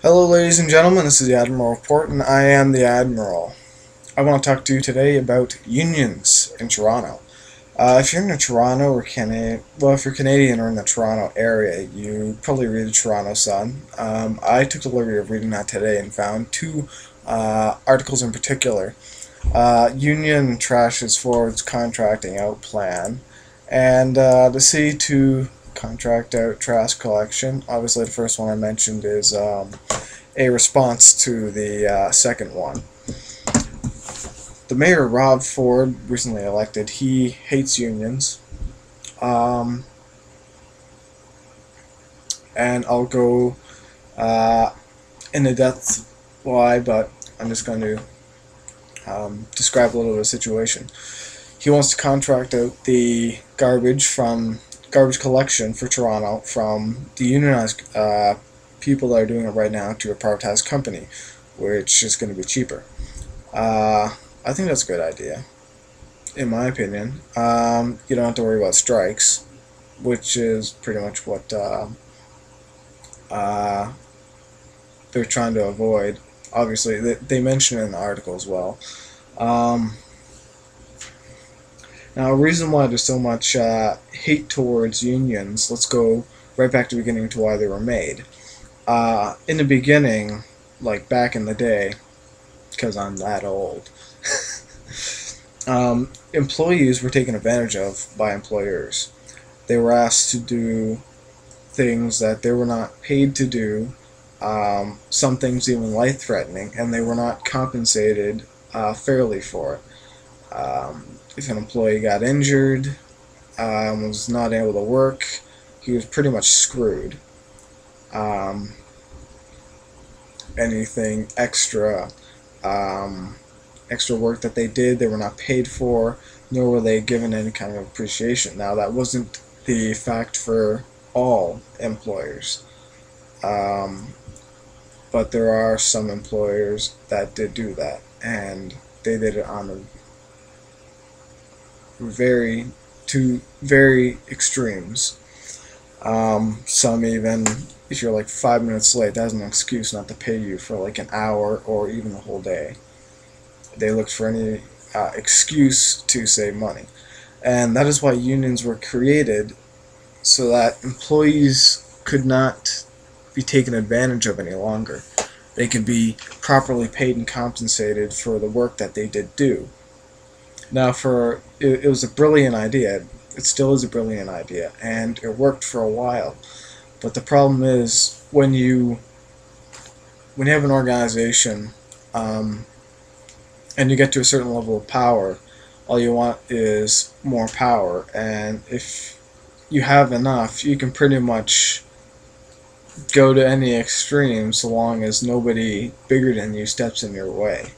Hello ladies and gentlemen, this is the Admiral Report and I am the Admiral. I want to talk to you today about unions in Toronto. If you're in the Toronto or if you're Canadian or in the Toronto area, you probably read the Toronto Sun. I took the liberty of reading that today and found two articles in particular. Union trashes Ford's contracting out plan, and the city to contract out trash collection. Obviously, the first one I mentioned is a response to the second one. The mayor, Rob Ford, recently elected, he hates unions. And I'll go into depth why, but I'm just going to describe a little of the situation. He wants to contract out the garbage collection for Toronto from the unionized people that are doing it right now to a privatized company, which is going to be cheaper. I think that's a good idea, in my opinion. You don't have to worry about strikes, which is pretty much what they're trying to avoid. Obviously, they mention it in the article as well. Now, a reason why there's so much hate towards unions, let's go right back to the beginning to why they were made. In the beginning, like back in the day, because I'm that old, employees were taken advantage of by employers. They were asked to do things that they were not paid to do, some things even life-threatening, and they were not compensated fairly for it. If an employee got injured, was not able to work, he was pretty much screwed. Anything extra work that they did, they were not paid for, nor were they given any kind of appreciation. Now, that wasn't the fact for all employers, but there are some employers that did do that, and they did it on the very extremes. Some even, if you're like 5 minutes late, that's an excuse not to pay you for like an hour or even a whole day. They looked for any excuse to save money. And that is why unions were created, so that employees could not be taken advantage of any longer. They could be properly paid and compensated for the work that they did do. Now, it was a brilliant idea. It still is a brilliant idea, and it worked for a while. But the problem is, when you have an organization, and you get to a certain level of power, all you want is more power. And if you have enough, you can pretty much go to any extreme, so long as nobody bigger than you steps in your way.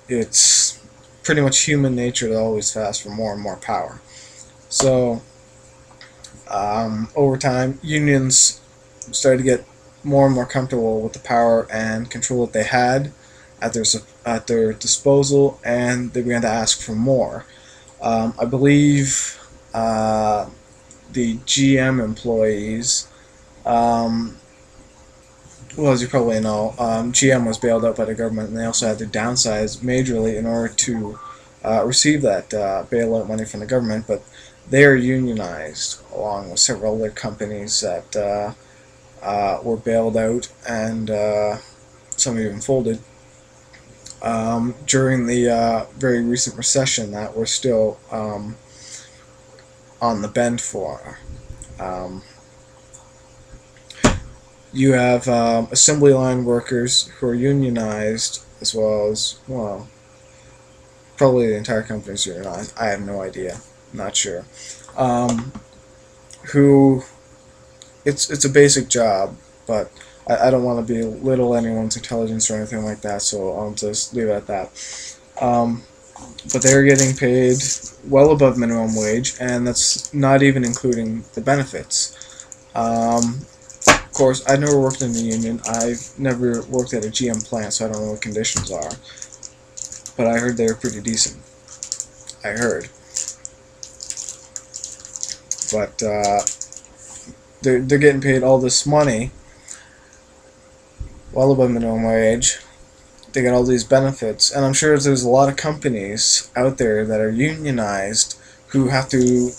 It's pretty much human nature to always ask for more and more power. So over time, unions started to get more and more comfortable with the power and control that they had at their disposal, and they began to ask for more. I believe the GM employees, well, as you probably know, GM was bailed out by the government, and they also had to downsize majorly in order to receive that bailout money from the government, but they are unionized, along with several other companies that were bailed out, and some even folded during the very recent recession that we're still on the bend for. You have assembly line workers who are unionized, as well as, well, probably the entire company is unionized. I have no idea. Not sure. Who, it's a basic job, but I don't want to belittle anyone's intelligence or anything like that, so I'll just leave it at that. But they're getting paid well above minimum wage, and that's not even including the benefits. Of course, I've never worked in the union. I've never worked at a GM plant, so I don't know what conditions are. But I heard they were pretty decent. I heard. But they're getting paid all this money, well above minimum wage. They get all these benefits, and I'm sure there's a lot of companies out there that are unionized who have to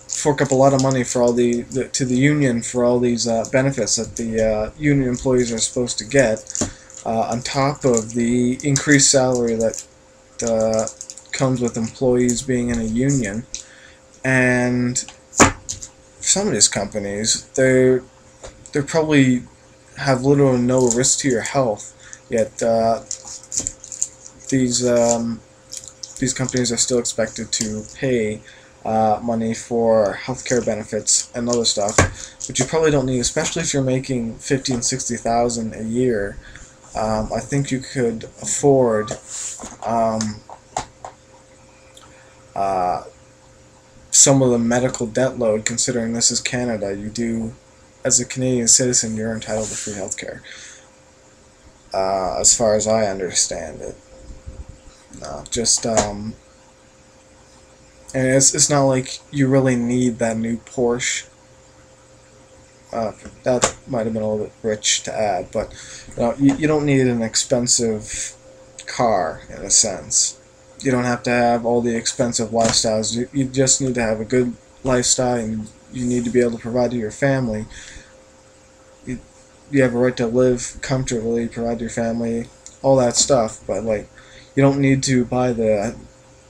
fork up a lot of money for all to the union for all these benefits that the union employees are supposed to get, on top of the increased salary that comes with employees being in a union. And for some of these companies, they're probably have little or no risk to your health, yet these companies are still expected to pay money for healthcare benefits and other stuff, which you probably don't need, especially if you're making $50,000 and $60,000 a year. I think you could afford some of the medical debt load, considering this is Canada. You do, as a Canadian citizen, you're entitled to free healthcare, as far as I understand it. And it's not like you really need that new Porsche. That might have been a little bit rich to add, but you don't need an expensive car, in a sense. You don't have to have all the expensive lifestyles. You just need to have a good lifestyle, and you need to be able to provide to your family. You have a right to live comfortably, provide to your family, all that stuff, but like, you don't need to buy the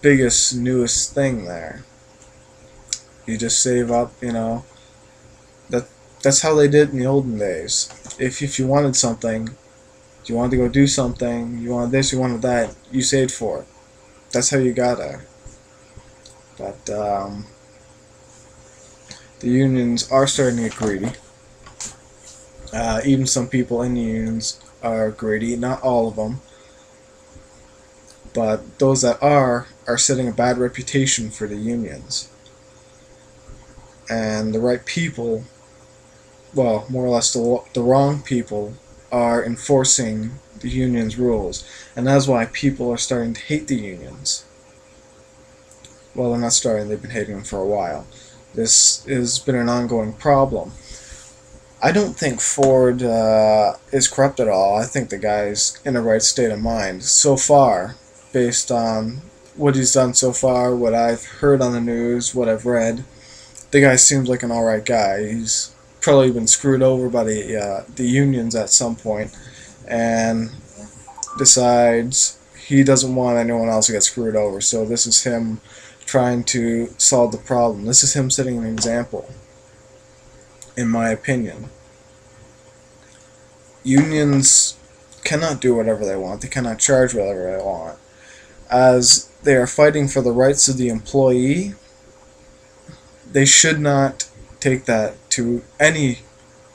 biggest, newest thing there. You just save up, that's how they did in the olden days. If you wanted something, you wanted to go do something, you wanted this, you wanted that, you saved for it. That's how you got there. But the unions are starting to get greedy. Even some people in the unions are greedy, not all of them, but those that are setting a bad reputation for the unions. And the right people, well, more or less the wrong people, are enforcing the union's rules. And that's why people are starting to hate the unions. Well, they're not starting, they've been hating them for a while. This has been an ongoing problem. I don't think Ford is corrupt at all. I think the guy's in the right state of mind so far, based on what he's done so far, what I've heard on the news, what I've read. The guy seems like an alright guy. He's probably been screwed over by the unions at some point, and decides he doesn't want anyone else to get screwed over. So this is him trying to solve the problem. This is him setting an example, in my opinion. Unions cannot do whatever they want. They cannot charge whatever they want. As they are fighting for the rights of the employee, they should not take that to any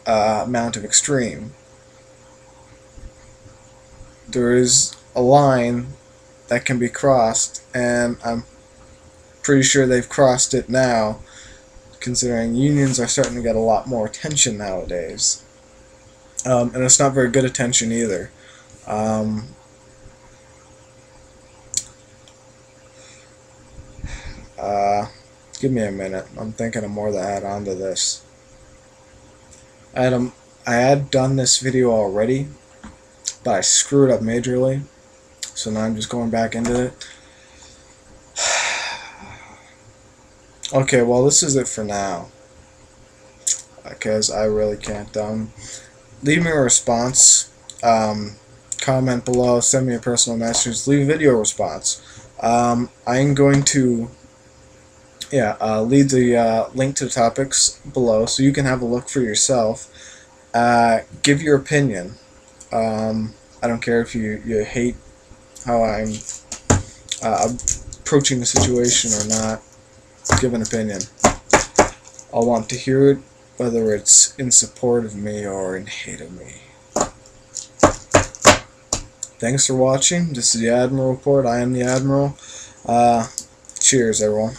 amount of extreme. There is a line that can be crossed, and I'm pretty sure they've crossed it now, considering unions are starting to get a lot more attention nowadays. And it's not very good attention either. Give me a minute. I'm thinking of more to add on to this. I had done this video already, but I screwed up majorly. So now I'm just going back into it. Okay, well, this is it for now, because I really can't. Leave me a response. Comment below. Send me a personal message. Leave a video response. I'm going to leave the link to the topics below so you can have a look for yourself. Give your opinion. I don't care if you hate how I'm approaching the situation or not. Give an opinion. I'll want to hear it, whether it's in support of me or in hate of me. Thanks for watching. This is the Admiral Report. I am the Admiral. Cheers, everyone.